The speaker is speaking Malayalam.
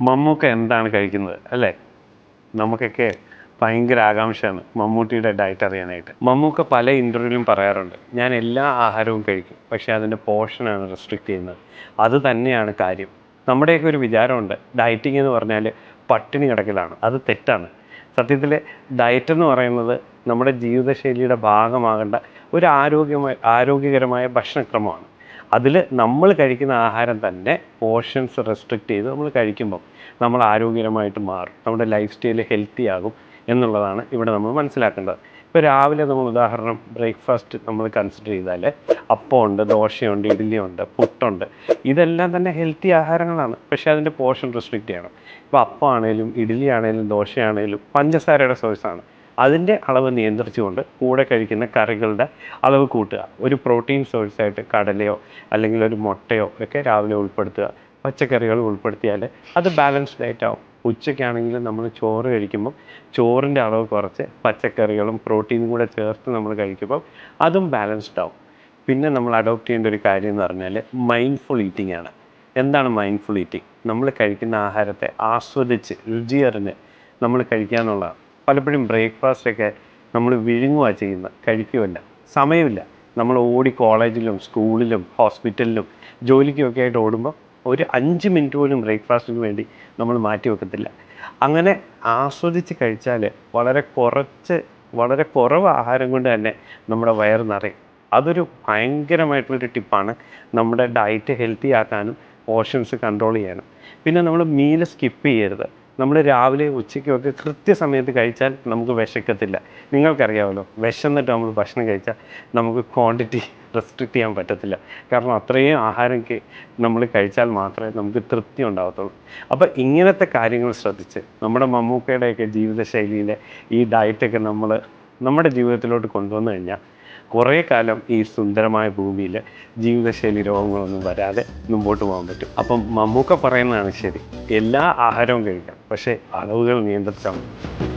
മമ്മൂക്ക എന്താണ് കഴിക്കുന്നത് അല്ലേ? നമുക്കൊക്കെ ഭയങ്കര ആകാംക്ഷയാണ് മമ്മൂട്ടിയുടെ ഡയറ്റ് അറിയാനായിട്ട്. മമ്മൂക്ക പല ഇൻ്റർവ്യൂവിലും പറയാറുണ്ട്, ഞാൻ എല്ലാ ആഹാരവും കഴിക്കും, പക്ഷേ അതിൻ്റെ പോർഷനാണ് റെസ്ട്രിക്റ്റ് ചെയ്യുന്നത്. അത് തന്നെയാണ് കാര്യം. നമ്മുടെയൊക്കെ ഒരു വിചാരമുണ്ട് ഡയറ്റിംഗ് എന്ന് പറഞ്ഞാൽ പട്ടിണി കിടക്കലാണ്. അത് തെറ്റാണ്. സത്യത്തിൽ ഡയറ്റ് എന്ന് പറയുന്നത് നമ്മുടെ ജീവിതശൈലിയുടെ ഭാഗമാകേണ്ട ഒരു ആരോഗ്യകരമായ ഭക്ഷണക്രമമാണ്. അതിൽ നമ്മൾ കഴിക്കുന്ന ആഹാരം തന്നെ പോർഷൻസ് റെസ്ട്രിക്റ്റ് ചെയ്ത് നമ്മൾ കഴിക്കുമ്പം നമ്മൾ ആരോഗ്യകരമായിട്ട് മാറും, നമ്മുടെ ലൈഫ് സ്റ്റൈൽ ഹെൽത്തി ആകും എന്നുള്ളതാണ് ഇവിടെ നമ്മൾ മനസ്സിലാക്കേണ്ടത്. ഇപ്പോൾ രാവിലെ നമ്മൾ ഉദാഹരണം ബ്രേക്ക്ഫാസ്റ്റ് നമ്മൾ കൺസിഡർ ചെയ്താൽ അപ്പമുണ്ട്, ദോശയുണ്ട്, ഇഡ്ഡലിയുണ്ട്, പുട്ടുണ്ട്. ഇതെല്ലാം തന്നെ ഹെൽത്തി ആഹാരങ്ങളാണ്, പക്ഷേ അതിൻ്റെ പോർഷൻ റെസ്ട്രിക്റ്റ് ചെയ്യണം. ഇപ്പോൾ അപ്പമാണേലും ഇഡ്ഡലി ആണേലും ദോശയാണേലും പഞ്ചസാരയുടെ സോഴ്സാണ്. അതിൻ്റെ അളവ് നിയന്ത്രിച്ചുകൊണ്ട് കൂടെ കഴിക്കുന്ന കറികളുടെ അളവ് കൂട്ടുക. ഒരു പ്രോട്ടീൻ സോഴ്സായിട്ട് കടലയോ അല്ലെങ്കിൽ ഒരു മുട്ടയോ ഒക്കെ രാവിലെ ഉൾപ്പെടുത്തുക. പച്ചക്കറികൾ ഉൾപ്പെടുത്തിയാൽ അത് ബാലൻസ്ഡ് ഡയറ്റ് ആവും. ഉച്ചയ്ക്കാണെങ്കിൽ നമ്മൾ ചോറ് കഴിക്കുമ്പം ചോറിൻ്റെ അളവ് കുറച്ച് പച്ചക്കറികളും പ്രോട്ടീനും കൂടെ ചേർത്ത് നമ്മൾ കഴിക്കുമ്പം അതും ബാലൻസ്ഡ് ആവും. പിന്നെ നമ്മൾ അഡോപ്റ്റ് ചെയ്യേണ്ട ഒരു കാര്യം എന്ന് പറഞ്ഞാൽ മൈൻഡ്ഫുൾ ഈറ്റിംഗ് ആണ്. എന്താണ് മൈൻഡ്ഫുൾ ഈറ്റിംഗ്? നമ്മൾ കഴിക്കുന്ന ആഹാരത്തെ ആസ്വദിച്ച് രുചിയറിഞ്ഞ് നമ്മൾ കഴിക്കുക എന്നുള്ളതാണ്. പലപ്പോഴും ബ്രേക്ക്ഫാസ്റ്റൊക്കെ നമ്മൾ വിഴുങ്ങുകയാണ് ചെയ്യുന്നത്, കഴിക്കുകയല്ല. സമയമില്ല. നമ്മൾ ഓടി കോളേജിലും സ്കൂളിലും ഹോസ്പിറ്റലിലും ജോലിക്കുമൊക്കെ ആയിട്ട് ഓടുമ്പോൾ ഒരു 5 മിനിറ്റ് പോലും ബ്രേക്ക്ഫാസ്റ്റിന് വേണ്ടി നമ്മൾ മാറ്റി വെക്കത്തില്ല. അങ്ങനെ ആസ്വദിച്ച് കഴിച്ചാൽ വളരെ കുറവ് ആഹാരം കൊണ്ട് തന്നെ നമ്മുടെ വയറ് നിറയും. അതൊരു ഭയങ്കരമായിട്ടുള്ളൊരു ടിപ്പാണ് നമ്മുടെ ഡയറ്റ് ഹെൽത്തി ആക്കാനും പോർഷൻസ് കൺട്രോൾ ചെയ്യാനും. പിന്നെ നമ്മൾ മീൽ സ്കിപ്പ് ചെയ്യരുത്. നമ്മൾ രാവിലെ ഉച്ചയ്ക്കൊക്കെ കൃത്യസമയത്ത് കഴിച്ചാൽ നമുക്ക് വിശക്കത്തില്ല. നിങ്ങൾക്കറിയാമല്ലോ, വിശന്നിട്ട് നമ്മൾ ഭക്ഷണം കഴിച്ചാൽ നമുക്ക് ക്വാണ്ടിറ്റി റെസ്ട്രിക്റ്റ് ചെയ്യാൻ പറ്റത്തില്ല. കാരണം അത്രയും ആഹാരം നമ്മൾ കഴിച്ചാൽ മാത്രമേ നമുക്ക് തൃപ്തി ഉണ്ടാകത്തുള്ളൂ. അപ്പോൾ ഇങ്ങനത്തെ കാര്യങ്ങൾ ശ്രദ്ധിച്ച് നമ്മുടെ മമ്മൂക്കയുടെയൊക്കെ ജീവിതശൈലിയിലെ ഈ ഡയറ്റൊക്കെ നമ്മൾ നമ്മുടെ ജീവിതത്തിലോട്ട് കൊണ്ടുവന്നു കഴിഞ്ഞാൽ കുറേ കാലം ഈ സുന്ദരമായ ഭൂമിയിൽ ജീവിതശൈലി രോഗങ്ങളൊന്നും വരാതെ മുമ്പോട്ട് പോകാൻ പറ്റും. അപ്പം മമ്മൂക്ക പറയുന്നതാണ് ശരി, എല്ലാ ആഹാരവും കഴിക്കാം, പക്ഷേ അളവുകൾ നിയന്ത്രിച്ചാൽ മതി.